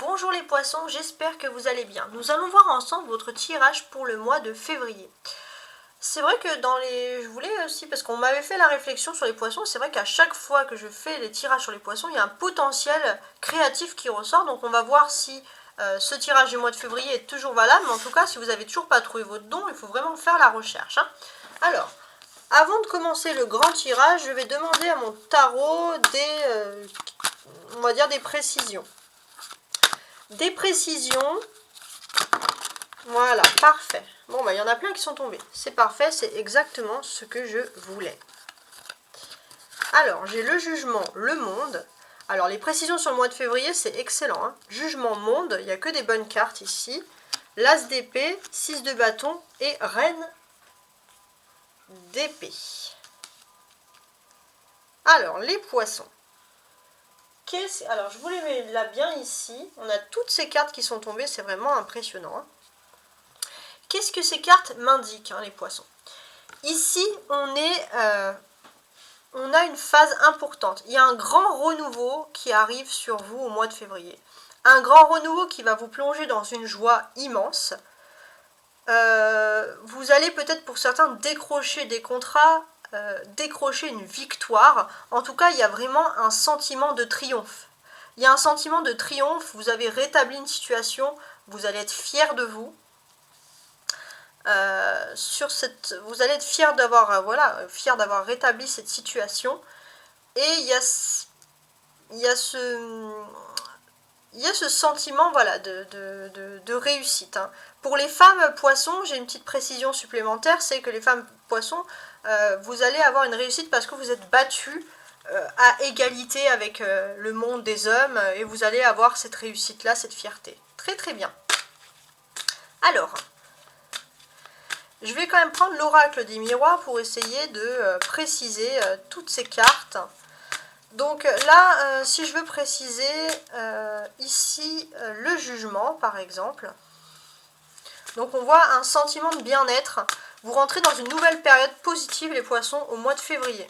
Bonjour les poissons, j'espère que vous allez bien. Nous allons voir ensemble votre tirage pour le mois de février. C'est vrai que je voulais aussi, parce qu'on m'avait fait la réflexion sur les poissons, c'est vrai qu'à chaque fois que je fais les tirages sur les poissons, il y a un potentiel créatif qui ressort, donc on va voir si ce tirage du mois de février est toujours valable, mais en tout cas, si vous n'avez toujours pas trouvé votre don, il faut vraiment faire la recherche. Alors, avant de commencer le grand tirage, je vais demander à mon tarot on va dire des précisions. Des précisions. Voilà, parfait. Bon, bah, il y en a plein qui sont tombés. C'est parfait, c'est exactement ce que je voulais. Alors, j'ai le jugement, le monde. Alors, les précisions sur le mois de février, c'est excellent. Jugement, monde, il n'y a que des bonnes cartes ici. L'as d'épée, 6 de bâton et reine d'épée. Alors, les poissons. Alors, je vous les mets là bien ici. On a toutes ces cartes qui sont tombées, c'est vraiment impressionnant. Qu'est-ce que ces cartes m'indiquent, les poissons? Ici, on a une phase importante. Il y a un grand renouveau qui arrive sur vous au mois de février. Un grand renouveau qui va vous plonger dans une joie immense. Vous allez peut-être pour certains décrocher des contrats, décrocher une victoire. En tout cas, il y a vraiment un sentiment de triomphe. Il y a un sentiment de triomphe, vous avez rétabli une situation, vous allez être fiers de vous. Vous allez être fiers d'avoir rétabli cette situation. Et il y a ce sentiment de réussite. Pour les femmes poissons, j'ai une petite précision supplémentaire, c'est que les femmes poissons, vous allez avoir une réussite parce que vous êtes battues à égalité avec le monde des hommes et vous allez avoir cette réussite-là, cette fierté. Très très bien. Alors, je vais quand même prendre l'oracle des miroirs pour essayer de préciser toutes ces cartes. Donc là, si je veux préciser ici le jugement, par exemple. Donc on voit un sentiment de bien-être. Vous rentrez dans une nouvelle période positive, les poissons, au mois de février.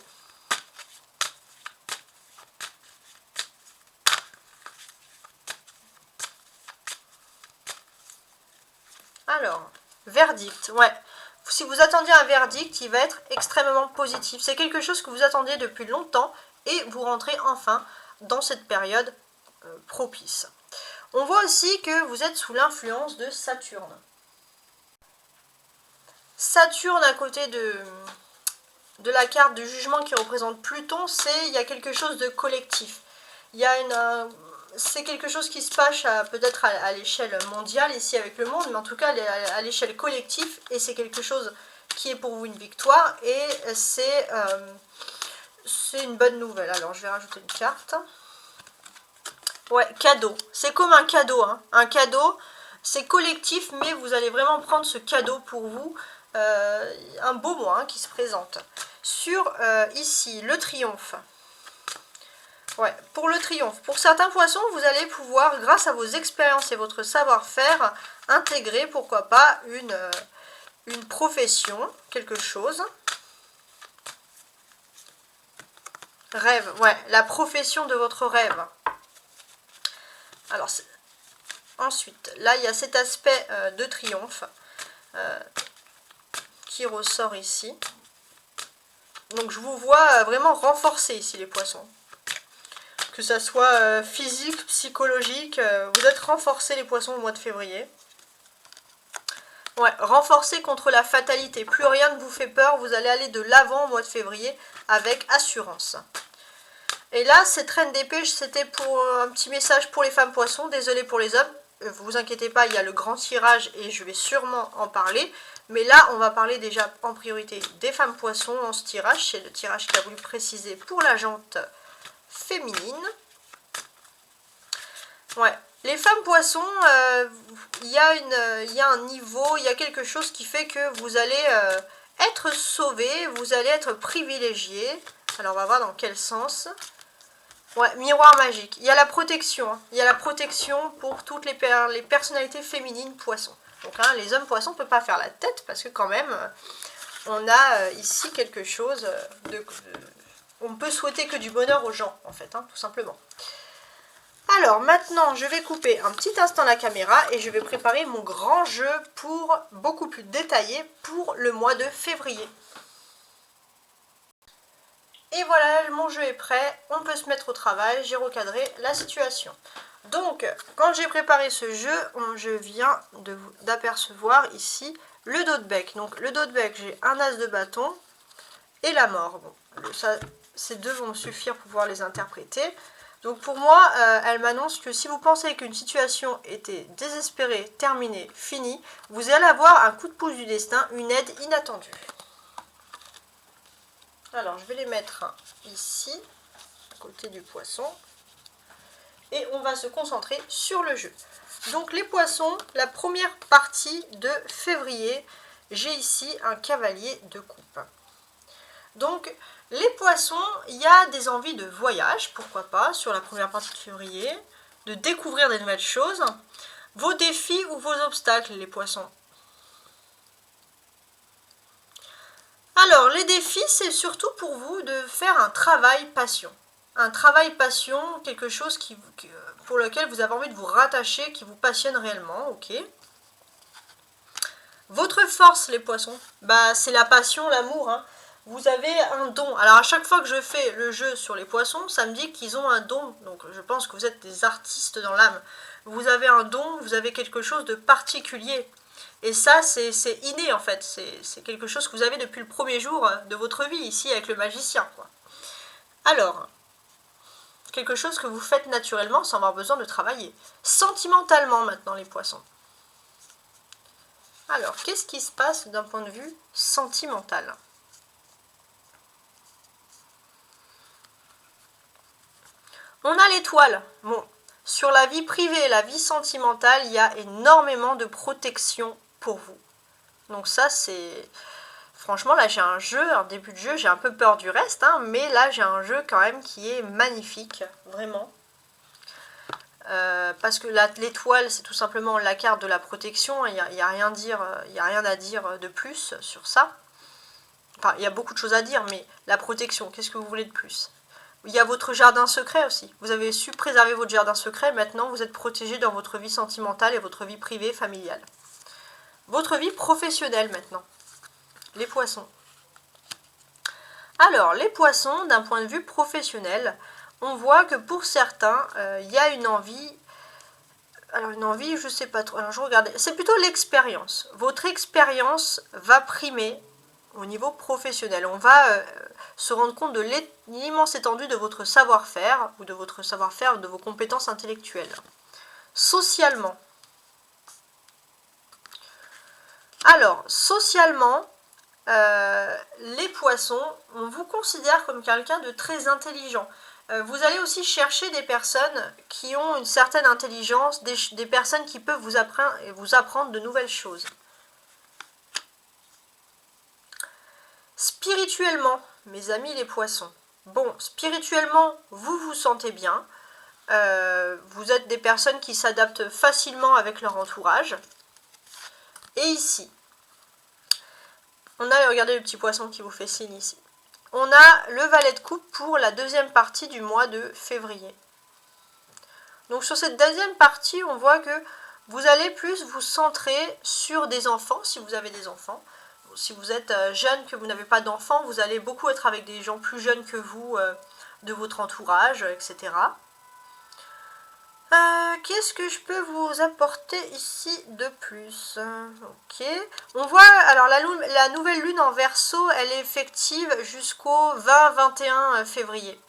Alors, verdict, ouais. Si vous attendiez un verdict, il va être extrêmement positif. C'est quelque chose que vous attendiez depuis longtemps et vous rentrez enfin dans cette période propice. On voit aussi que vous êtes sous l'influence de Saturne. Saturne à côté de la carte du jugement qui représente Pluton, il y a quelque chose de collectif. C'est quelque chose qui se passe peut-être à l'échelle mondiale ici avec le monde, mais en tout cas à l'échelle collective, et c'est quelque chose qui est pour vous une victoire, et c'est une bonne nouvelle. Alors je vais rajouter une carte. Ouais, cadeau. C'est comme un cadeau. Un cadeau, c'est collectif, mais vous allez vraiment prendre ce cadeau pour vous. Un beau mois qui se présente. Sur ici, le triomphe. Ouais, pour le triomphe. Pour certains poissons, vous allez pouvoir, grâce à vos expériences et votre savoir-faire, intégrer, pourquoi pas, une profession, quelque chose. Rêve, ouais, la profession de votre rêve. Alors, ensuite, là, il y a cet aspect de triomphe qui ressort ici. Donc, je vous vois vraiment renforcer ici, les poissons. Que ça soit physique, psychologique, vous êtes renforcés les poissons au mois de février. Ouais, renforcés contre la fatalité. Plus rien ne vous fait peur, vous allez aller de l'avant au mois de février avec assurance. Et là, cette reine d'épée, c'était pour un petit message pour les femmes poissons. Désolé pour les hommes, vous inquiétez pas, il y a le grand tirage et je vais sûrement en parler. Mais là, on va parler déjà en priorité des femmes poissons dans ce tirage. C'est le tirage qui a voulu préciser pour la jante féminine. Ouais, les femmes poissons, il y a un niveau, il y a quelque chose qui fait que vous allez être sauvés, vous allez être privilégiés. Alors on va voir dans quel sens. Ouais, miroir magique. Il y a la protection. Il y a la protection pour toutes les personnalités féminines poissons. Donc les hommes poissons ne peuvent pas faire la tête parce que quand même, on a ici quelque chose on ne peut souhaiter que du bonheur aux gens, en fait, tout simplement. Alors maintenant, je vais couper un petit instant la caméra et je vais préparer mon grand jeu pour beaucoup plus détaillé pour le mois de février. Et voilà, mon jeu est prêt, on peut se mettre au travail, j'ai recadré la situation. Donc, quand j'ai préparé ce jeu, je viens d'apercevoir ici le dos de bec. Donc, le dos de bec, j'ai un as de bâton et la mort. Bon, ces deux vont me suffire pour pouvoir les interpréter. Donc, pour moi, elle m'annonce que si vous pensez qu'une situation était désespérée, terminée, finie, vous allez avoir un coup de pouce du destin, une aide inattendue. Alors, je vais les mettre ici, à côté du poisson. Et on va se concentrer sur le jeu. Donc, les poissons, la première partie de février, j'ai ici un cavalier de coupe. Donc, les poissons, il y a des envies de voyage, pourquoi pas, sur la première partie de février, de découvrir des nouvelles choses. Vos défis ou vos obstacles, les poissons. Alors, les défis, c'est surtout pour vous de faire un travail passion. Un travail passion, quelque chose pour lequel vous avez envie de vous rattacher, qui vous passionne réellement, ok. Votre force, les poissons, c'est la passion, l'amour, hein. Vous avez un don. Alors, à chaque fois que je fais le jeu sur les poissons, ça me dit qu'ils ont un don. Donc, je pense que vous êtes des artistes dans l'âme. Vous avez un don, vous avez quelque chose de particulier. Et ça, c'est inné en fait, c'est quelque chose que vous avez depuis le premier jour de votre vie, ici avec le magicien, quoi. Alors, quelque chose que vous faites naturellement sans avoir besoin de travailler. Sentimentalement maintenant, les poissons. Alors, qu'est-ce qui se passe d'un point de vue sentimental? On a l'étoile. Bon, sur la vie privée et la vie sentimentale, il y a énormément de protection pour vous. Donc ça, c'est... Franchement, là, j'ai un jeu, un début de jeu, j'ai un peu peur du reste, hein, mais là, j'ai un jeu quand même qui est magnifique, vraiment. Parce que l'étoile, c'est tout simplement la carte de la protection, il n'y a rien à dire de plus sur ça. Enfin, il y a beaucoup de choses à dire, mais la protection, qu'est-ce que vous voulez de plus? Il y a votre jardin secret aussi. Vous avez su préserver votre jardin secret, maintenant vous êtes protégé dans votre vie sentimentale et votre vie privée, familiale. Votre vie professionnelle maintenant. Les poissons. Alors, les poissons, d'un point de vue professionnel, on voit que pour certains, il y a une envie... Alors, une envie, je ne sais pas trop. Alors, je regardais. C'est plutôt l'expérience. Votre expérience va primer au niveau professionnel. On va se rendre compte de l'immense étendue de votre savoir-faire, ou de votre savoir-faire, de vos compétences intellectuelles. Socialement. Alors, socialement... les poissons, on vous considère comme quelqu'un de très intelligent. Vous allez aussi chercher des personnes qui ont une certaine intelligence, des personnes qui peuvent vous apprendre de nouvelles choses. Spirituellement, mes amis les poissons. Bon, spirituellement, vous vous sentez bien. Vous êtes des personnes qui s'adaptent facilement avec leur entourage. Et ici, on a, regardez le petit poisson qui vous fait signe ici. On a le valet de coupe pour la deuxième partie du mois de février. Donc sur cette deuxième partie, on voit que vous allez plus vous centrer sur des enfants, si vous avez des enfants. Si vous êtes jeune, que vous n'avez pas d'enfants, vous allez beaucoup être avec des gens plus jeunes que vous, de votre entourage, etc. Qu'est-ce que je peux vous apporter ici de plus? Ok. On voit, alors la nouvelle lune en Verseau, elle est effective jusqu'au 20-21 février.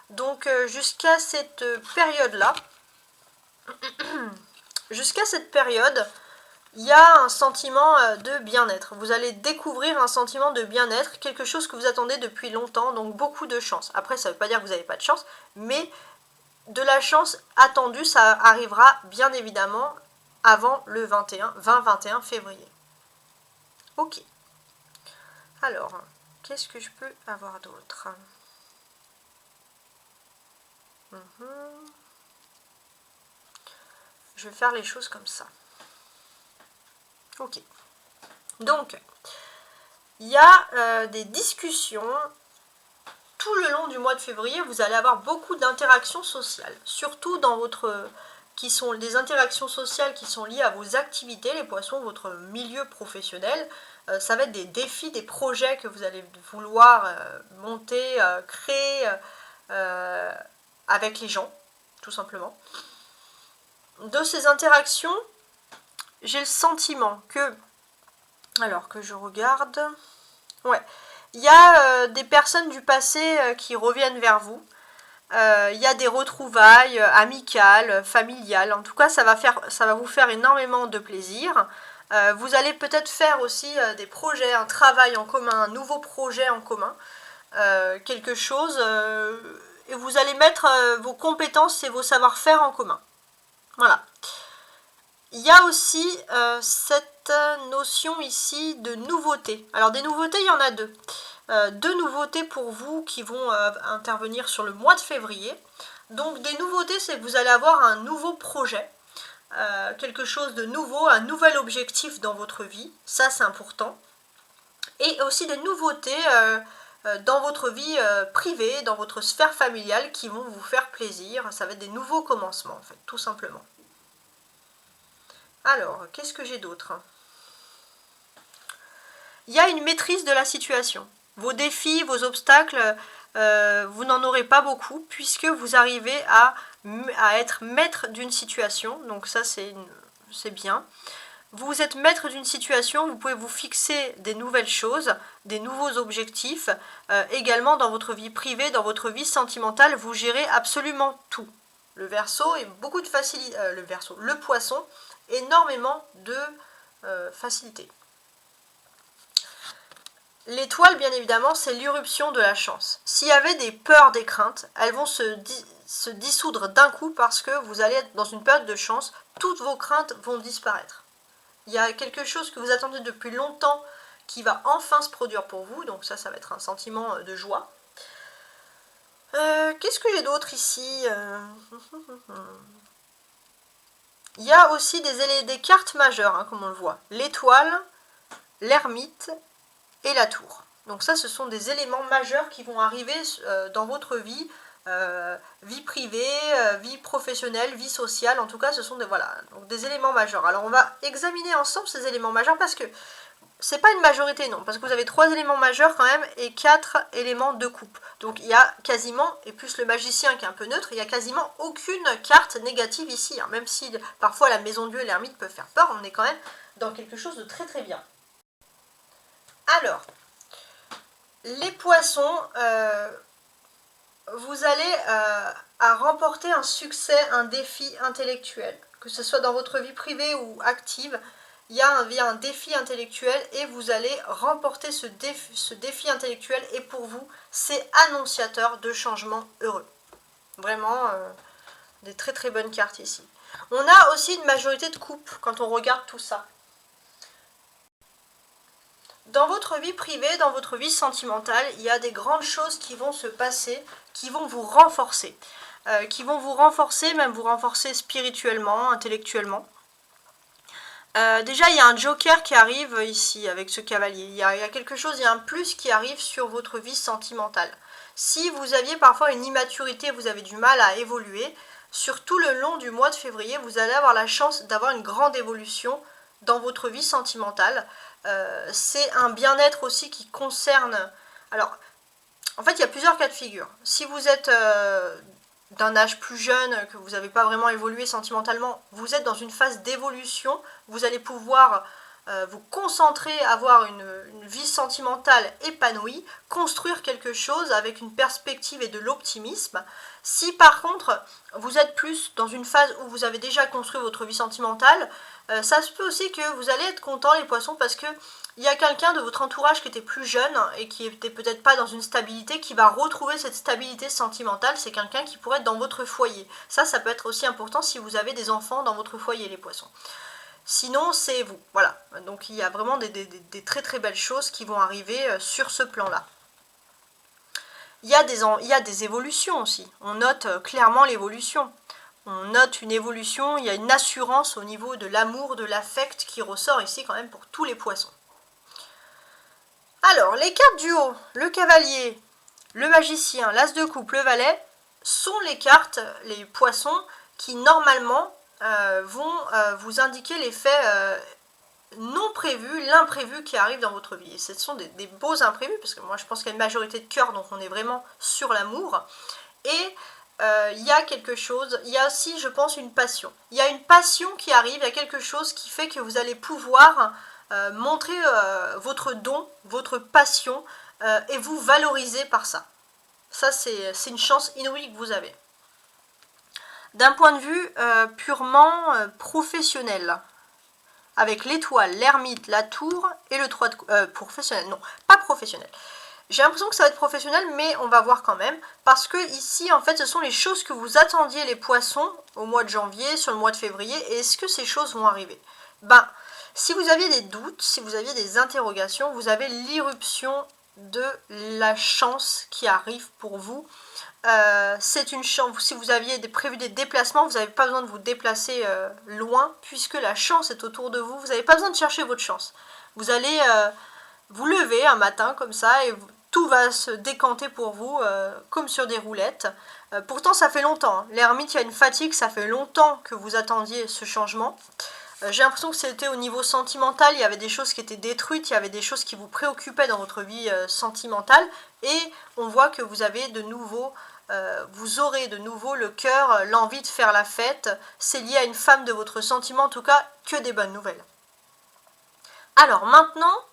Donc jusqu'à cette période-là, jusqu'à cette période, il y a un sentiment de bien-être. Vous allez découvrir un sentiment de bien-être, quelque chose que vous attendez depuis longtemps, donc beaucoup de chance. Après, ça ne veut pas dire que vous n'avez pas de chance, mais... de la chance attendue, ça arrivera bien évidemment avant le 20-21 février. Ok. Alors, qu'est-ce que je peux avoir d'autre? Je vais faire les choses comme ça. Ok. Donc, il y a des discussions tout le long du mois de février, vous allez avoir beaucoup d'interactions sociales, surtout dans votre... qui sont des interactions sociales qui sont liées à vos activités, les poissons, votre milieu professionnel. Ça va être des défis, des projets que vous allez vouloir monter, créer avec les gens, tout simplement. De ces interactions, j'ai le sentiment que... Alors que je regarde... Ouais. Il y a des personnes du passé qui reviennent vers vous. Il y a des retrouvailles amicales, familiales. En tout cas, ça va vous faire énormément de plaisir. Vous allez peut-être faire aussi des projets, un travail en commun, un nouveau projet en commun. Quelque chose. Et vous allez mettre vos compétences et vos savoir-faire en commun. Voilà. Il y a aussi cette notion ici de nouveauté. Alors des nouveautés, il y en a deux. Deux nouveautés pour vous qui vont intervenir sur le mois de février. Donc des nouveautés, c'est que vous allez avoir un nouveau projet, quelque chose de nouveau, un nouvel objectif dans votre vie. Ça, c'est important. Et aussi des nouveautés dans votre vie privée, dans votre sphère familiale qui vont vous faire plaisir. Ça va être des nouveaux commencements, en fait, tout simplement. Alors, qu'est-ce que j'ai d'autre? Il y a une maîtrise de la situation. Vos défis, vos obstacles, vous n'en aurez pas beaucoup puisque vous arrivez à être maître d'une situation. Donc ça, c'est bien. Vous êtes maître d'une situation, vous pouvez vous fixer des nouvelles choses, des nouveaux objectifs. Également dans votre vie privée, dans votre vie sentimentale, vous gérez absolument tout. Le Verseau et beaucoup de facilité. Le Poisson, énormément de facilité. L'étoile, bien évidemment, c'est l'irruption de la chance. S'il y avait des peurs, des craintes, elles vont se dissoudre d'un coup parce que vous allez être dans une période de chance. Toutes vos craintes vont disparaître. Il y a quelque chose que vous attendez depuis longtemps qui va enfin se produire pour vous. Donc ça va être un sentiment de joie. Qu'est-ce que j'ai d'autre ici? Il y a aussi des cartes majeures, hein, comme on le voit. L'étoile, l'ermite et la tour. Donc ça, ce sont des éléments majeurs qui vont arriver dans votre vie, vie privée, vie professionnelle, vie sociale. En tout cas, ce sont des éléments majeurs. Alors, on va examiner ensemble ces éléments majeurs parce que c'est pas une majorité, non. Parce que vous avez 3 éléments majeurs quand même et 4 éléments de coupe. Donc, il y a quasiment, et plus le magicien qui est un peu neutre, il y a quasiment aucune carte négative ici. Hein. Même si parfois la maison de Dieu et l'ermite peuvent faire peur, on est quand même dans quelque chose de très très bien. Alors, les poissons, vous allez à remporter un succès, un défi intellectuel. Que ce soit dans votre vie privée ou active, il y a un défi intellectuel et vous allez remporter ce défi intellectuel. Et pour vous, c'est annonciateur de changements heureux. Vraiment, des très très bonnes cartes ici. On a aussi une majorité de coupes quand on regarde tout ça. Dans votre vie privée, dans votre vie sentimentale, il y a des grandes choses qui vont se passer, qui vont vous renforcer. Même vous renforcer spirituellement, intellectuellement. Déjà, il y a un joker qui arrive ici avec ce cavalier. Il y a quelque chose, il y a un plus qui arrive sur votre vie sentimentale. Si vous aviez parfois une immaturité, vous avez du mal à évoluer, sur tout le long du mois de février, vous allez avoir la chance d'avoir une grande évolution dans votre vie sentimentale. C'est un bien-être aussi qui concerne... Alors, en fait, il y a plusieurs cas de figure. Si vous êtes d'un âge plus jeune, que vous n'avez pas vraiment évolué sentimentalement, vous êtes dans une phase d'évolution, vous allez pouvoir vous concentrer, avoir une vie sentimentale épanouie, construire quelque chose avec une perspective et de l'optimisme. Si par contre, vous êtes plus dans une phase où vous avez déjà construit votre vie sentimentale, ça se peut aussi que vous allez être content les poissons parce que il y a quelqu'un de votre entourage qui était plus jeune et qui était peut-être pas dans une stabilité qui va retrouver cette stabilité sentimentale. C'est quelqu'un qui pourrait être dans votre foyer. Ça peut être aussi important si vous avez des enfants dans votre foyer les poissons. Sinon, c'est vous. Voilà. Donc il y a vraiment des très très belles choses qui vont arriver sur ce plan-là. Il y a des évolutions aussi. On note clairement l'évolution. On note une évolution, il y a une assurance au niveau de l'amour, de l'affect qui ressort ici quand même pour tous les poissons. Alors, les cartes du haut, le cavalier, Le magicien, l'as de coupe, le valet sont les cartes, les poissons, qui normalement vont vous indiquer les faits non prévus, l'imprévu qui arrive dans votre vie. Et ce sont des beaux imprévus, parce que moi je pense qu'il y a une majorité de cœur, donc on est vraiment sur l'amour. Et il y a quelque chose, il y a aussi je pense une passion. Il y a une passion qui arrive, il y a quelque chose qui fait que vous allez pouvoir montrer votre don, votre passion, et vous valoriser par ça. Ça c'est une chance inouïe que vous avez. D'un point de vue purement professionnel, avec l'étoile, l'ermite, la tour et le 3 de... professionnel, non, pas professionnel. J'ai l'impression que ça va être professionnel, mais on va voir quand même. Parce que ici, en fait, ce sont les choses que vous attendiez, les poissons, au mois de janvier, sur le mois de février. Et est-ce que ces choses vont arriver? Ben, si vous aviez des doutes, si vous aviez des interrogations, vous avez l'irruption de la chance qui arrive pour vous. C'est une chance. Si vous aviez prévu des déplacements, vous n'avez pas besoin de vous déplacer loin, puisque la chance est autour de vous. Vous n'avez pas besoin de chercher votre chance. Vous allez vous lever un matin comme ça et tout va se décanter pour vous comme sur des roulettes. Pourtant ça fait longtemps, hein. L'ermite, il y a une fatigue, ça fait longtemps que vous attendiez ce changement. J'ai l'impression que c'était au niveau sentimental, il y avait des choses qui étaient détruites, il y avait des choses qui vous préoccupaient dans votre vie sentimentale, et on voit que vous avez de nouveau, vous aurez de nouveau le cœur, l'envie de faire la fête. C'est lié à une femme de votre sentiment, en tout cas, que des bonnes nouvelles. Alors maintenant,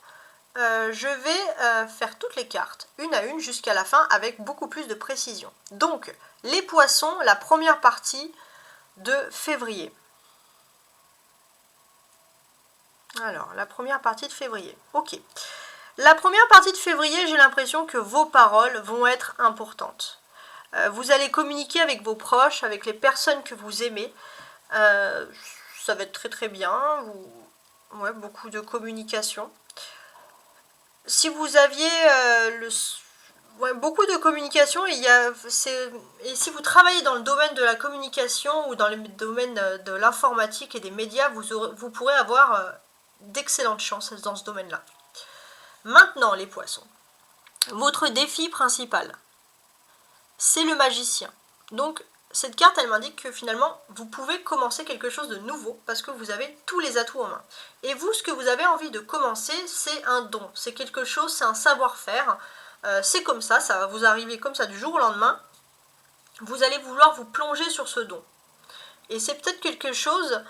je vais faire toutes les cartes, une à une, jusqu'à la fin, avec beaucoup plus de précision. Donc, les poissons, la première partie de février. Alors, la première partie de février. Ok. La première partie de février, j'ai l'impression que vos paroles vont être importantes. Vous allez communiquer avec vos proches, avec les personnes que vous aimez. Ça va être très très bien. Ouais, beaucoup de communication. Si vous aviez beaucoup de communication, et si vous travaillez dans le domaine de la communication ou dans le domaine de l'informatique et des médias, vous pourrez avoir d'excellentes chances dans ce domaine-là. Maintenant, les poissons. Votre défi principal, c'est le magicien. Donc, cette carte, elle m'indique que finalement, vous pouvez commencer quelque chose de nouveau parce que vous avez tous les atouts en main. Et vous, ce que vous avez envie de commencer, c'est un don. C'est quelque chose, c'est un savoir-faire. C'est comme ça va vous arriver comme ça du jour au lendemain. Vous allez vouloir vous plonger sur ce don. Et c'est peut-être quelque chose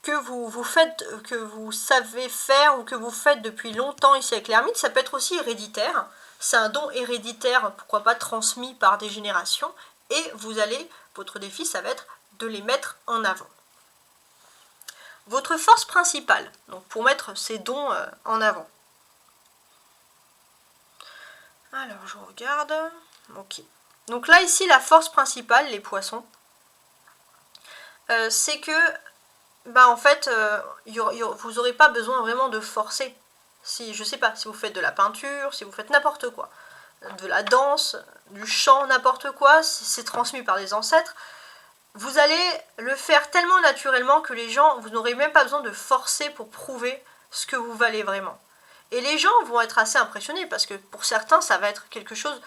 que vous faites, que vous savez faire ou que vous faites depuis longtemps ici avec l'ermite. Ça peut être aussi héréditaire. C'est un don héréditaire, pourquoi pas transmis par des générations. Et votre défi, ça va être de les mettre en avant. Votre force principale, donc pour mettre ces dons en avant. Alors, je regarde. Ok. Donc là, ici, la force principale, les poissons, c'est que, en fait, vous n'aurez pas besoin vraiment de forcer. Si, je sais pas, si vous faites de la peinture, si vous faites n'importe quoi, de la danse, du chant, n'importe quoi, c'est transmis par les ancêtres, vous allez le faire tellement naturellement que les gens, vous n'aurez même pas besoin de forcer pour prouver ce que vous valez vraiment. Et les gens vont être assez impressionnés parce que pour certains, ça va être quelque chose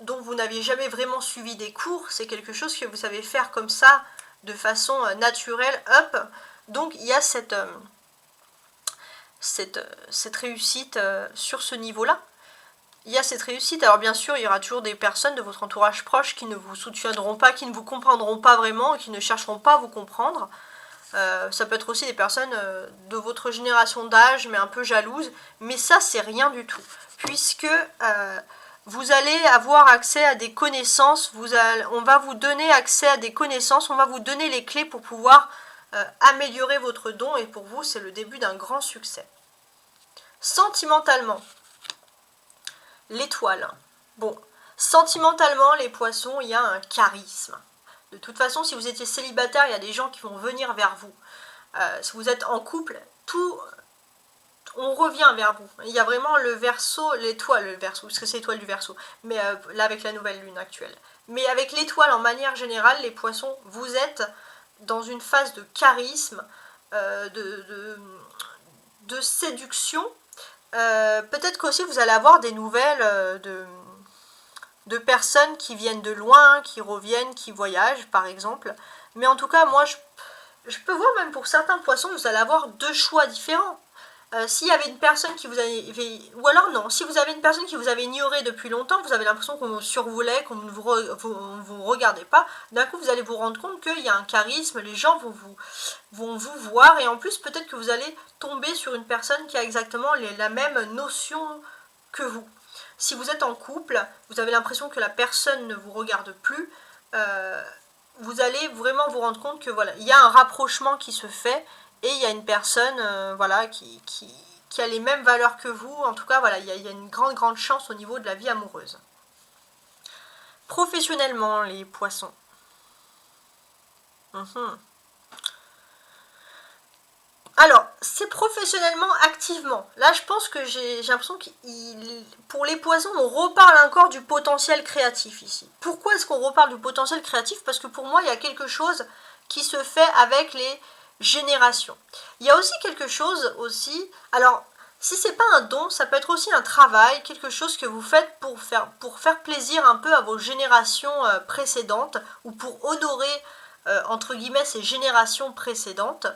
dont vous n'aviez jamais vraiment suivi des cours, c'est quelque chose que vous savez faire comme ça, de façon naturelle, hop. Donc il y a cette réussite sur ce niveau-là. Il y a cette réussite. Alors bien sûr, il y aura toujours des personnes de votre entourage proche qui ne vous soutiendront pas, qui ne vous comprendront pas vraiment, qui ne chercheront pas à vous comprendre. Ça peut être aussi des personnes de votre génération d'âge, mais un peu jalouses. Mais ça, c'est rien du tout. Puisque vous allez avoir accès à des connaissances, on va vous donner accès à des connaissances, on va vous donner les clés pour pouvoir améliorer votre don. Et pour vous, c'est le début d'un grand succès. Sentimentalement, l'étoile. Bon, sentimentalement, les poissons, il y a un charisme. De toute façon, si vous étiez célibataire, il y a des gens qui vont venir vers vous. Si vous êtes en couple, on revient vers vous. Il y a vraiment le Verseau, l'étoile, le Verseau, parce que c'est l'étoile du Verseau, mais là avec la nouvelle lune actuelle. Mais avec l'étoile, en manière générale, les poissons, vous êtes dans une phase de charisme, de séduction, peut-être qu'aussi vous allez avoir des nouvelles de personnes qui viennent de loin, qui reviennent, qui voyagent par exemple. Mais en tout cas, moi je peux voir même pour certains poissons, vous allez avoir deux choix différents. S'il y avait une personne qui vous avait... Ou alors non, si vous avez une personne qui vous avait ignoré depuis longtemps, vous avez l'impression qu'on vous survolait, qu'on ne vous regardait pas, d'un coup vous allez vous rendre compte qu'il y a un charisme, les gens vont vous voir, et en plus peut-être que vous allez tomber sur une personne qui a exactement la même notion que vous. Si vous êtes en couple, vous avez l'impression que la personne ne vous regarde plus, vous allez vraiment vous rendre compte que voilà, il y a un rapprochement qui se fait, et il y a une personne voilà, qui a les mêmes valeurs que vous. En tout cas, voilà, il y a une grande chance au niveau de la vie amoureuse. Professionnellement, les poissons. Alors, c'est professionnellement, activement. Là, je pense que j'ai l'impression que pour les poissons, on reparle encore du potentiel créatif ici. Pourquoi est-ce qu'on reparle du potentiel créatif? Parce que pour moi, il y a quelque chose qui se fait avec les générations. Il y a aussi quelque chose aussi, alors si c'est pas un don, ça peut être aussi un travail, quelque chose que vous faites pour faire plaisir un peu à vos générations précédentes, ou pour honorer entre guillemets ces générations précédentes.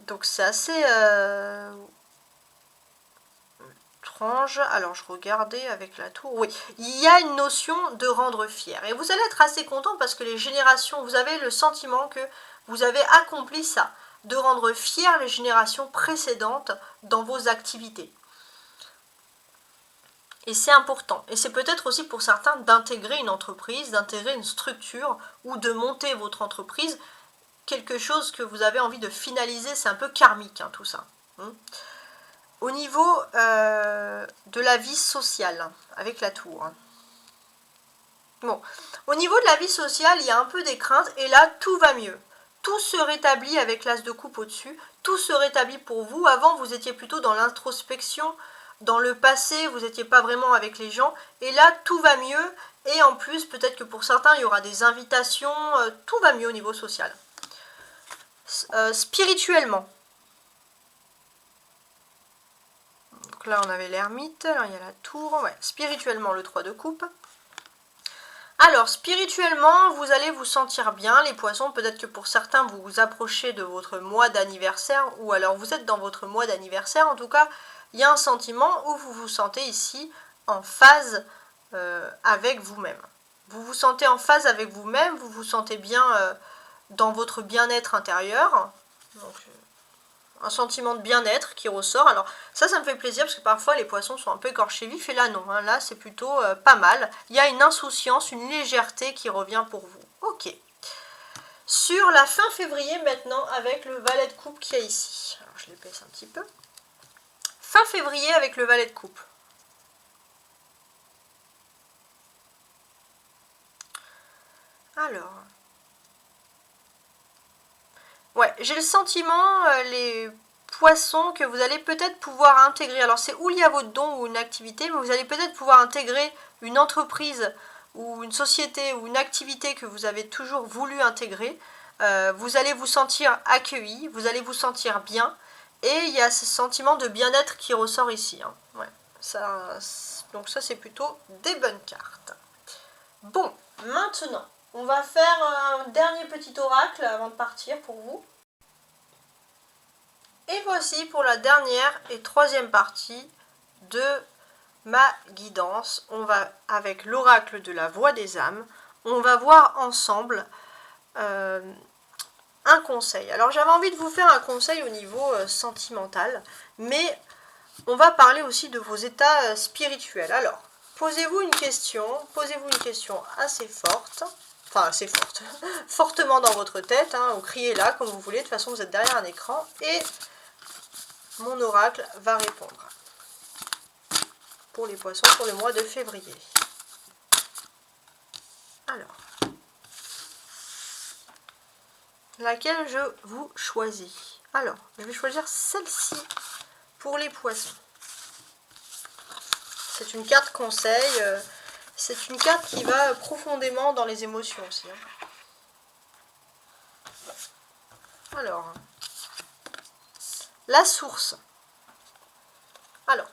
Donc c'est assez étrange. Alors je regardais avec la tour. Oui, il y a une notion de rendre fier. Et vous allez être assez content parce que les générations, vous avez le sentiment que vous avez accompli ça, de rendre fier les générations précédentes dans vos activités. Et c'est important. Et c'est peut-être aussi pour certains d'intégrer une entreprise, d'intégrer une structure, ou de monter votre entreprise, quelque chose que vous avez envie de finaliser. C'est un peu karmique, hein, tout ça. Au niveau de la vie sociale, avec la tour. Bon, au niveau de la vie sociale, il y a un peu des craintes, et là, tout va mieux. Tout se rétablit avec l'as de coupe au-dessus, tout se rétablit pour vous. Avant, vous étiez plutôt dans l'introspection, dans le passé, vous n'étiez pas vraiment avec les gens, et là, tout va mieux, et en plus, peut-être que pour certains, il y aura des invitations, tout va mieux au niveau social. Spirituellement. Donc là, on avait l'ermite, alors il y a la tour, ouais, spirituellement, le 3 de coupe. Alors, spirituellement, vous allez vous sentir bien, les poissons. Peut-être que pour certains, vous vous approchez de votre mois d'anniversaire, ou alors vous êtes dans votre mois d'anniversaire. En tout cas, il y a un sentiment où vous vous sentez ici en phase avec vous-même. Vous vous sentez en phase avec vous-même, vous vous sentez bien dans votre bien-être intérieur. Donc, un sentiment de bien-être qui ressort. Alors ça me fait plaisir parce que parfois les poissons sont un peu écorchés vifs, et là non, hein, là c'est plutôt pas mal. Il y a une insouciance, une légèreté qui revient pour vous. Ok. Sur la fin février maintenant, avec le valet de coupe qu'il y a ici. Alors je l'épaisse un petit peu. Fin février avec le valet de coupe. Alors... ouais, j'ai le sentiment, les poissons, que vous allez peut-être pouvoir intégrer, alors c'est où il y a votre don ou une activité, mais vous allez peut-être pouvoir intégrer une entreprise ou une société ou une activité que vous avez toujours voulu intégrer. Vous allez vous sentir accueilli, vous allez vous sentir bien, et il y a ce sentiment de bien-être qui ressort ici. Hein. Ouais, donc ça c'est plutôt des bonnes cartes. Bon, maintenant... on va faire un dernier petit oracle avant de partir pour vous. Et voici pour la dernière et troisième partie de ma guidance. On va, avec l'oracle de la voix des âmes, on va voir ensemble un conseil. Alors j'avais envie de vous faire un conseil au niveau sentimental, mais on va parler aussi de vos états spirituels. Alors, posez-vous une question assez forte. Enfin, assez forte, fortement dans votre tête, hein, ou criez-la comme vous voulez, de toute façon vous êtes derrière un écran, et mon oracle va répondre. Pour les poissons, pour le mois de février. Alors, laquelle je vous choisis? Alors, je vais choisir celle-ci pour les poissons. C'est une carte conseil, c'est une carte qui va profondément dans les émotions aussi. Hein. Alors, la source. Alors,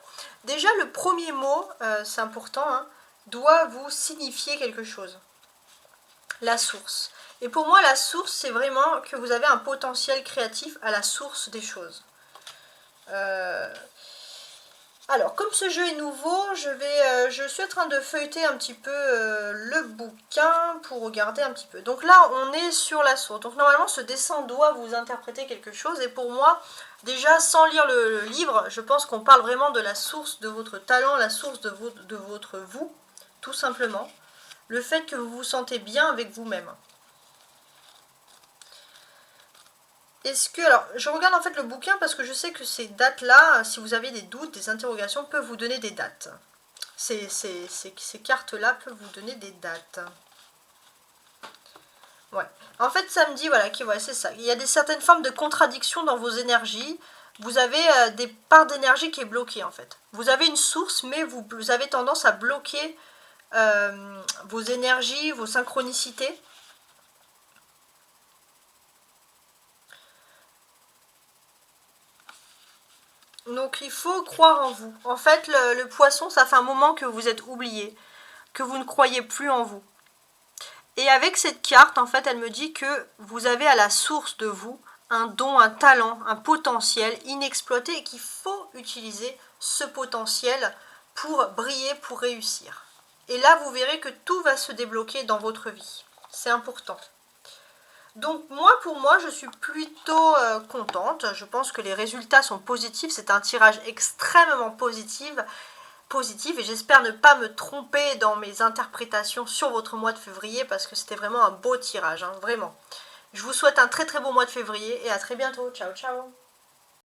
déjà le premier mot, c'est important, hein, doit vous signifier quelque chose. La source. Et pour moi, la source, c'est vraiment que vous avez un potentiel créatif à la source des choses. Alors, comme ce jeu est nouveau, je suis en train de feuilleter un petit peu le bouquin pour regarder un petit peu. Donc là, on est sur la source. Donc normalement, ce dessin doit vous interpréter quelque chose. Et pour moi, déjà, sans lire le livre, je pense qu'on parle vraiment de la source de votre talent, la source de votre vous, tout simplement. Le fait que vous vous sentez bien avec vous-même. Est-ce que, alors, je regarde en fait le bouquin parce que je sais que ces dates-là, si vous avez des doutes, des interrogations, peuvent vous donner des dates. Ces cartes-là peuvent vous donner des dates. Ouais. En fait, ça me dit, voilà, ouais, c'est ça. Il y a certaines formes de contradiction dans vos énergies. Vous avez des parts d'énergie qui est bloquée, en fait. Vous avez une source, mais vous avez tendance à bloquer vos énergies, vos synchronicités. Donc il faut croire en vous. En fait, le poisson, ça fait un moment que vous êtes oublié, que vous ne croyez plus en vous. Et avec cette carte, en fait, elle me dit que vous avez à la source de vous un don, un talent, un potentiel inexploité et qu'il faut utiliser ce potentiel pour briller, pour réussir. Et là, vous verrez que tout va se débloquer dans votre vie. C'est important. Donc moi, pour moi, je suis plutôt contente. Je pense que les résultats sont positifs. C'est un tirage extrêmement positif et j'espère ne pas me tromper dans mes interprétations sur votre mois de février parce que c'était vraiment un beau tirage, hein, vraiment. Je vous souhaite un très très beau mois de février et à très bientôt. Ciao, ciao.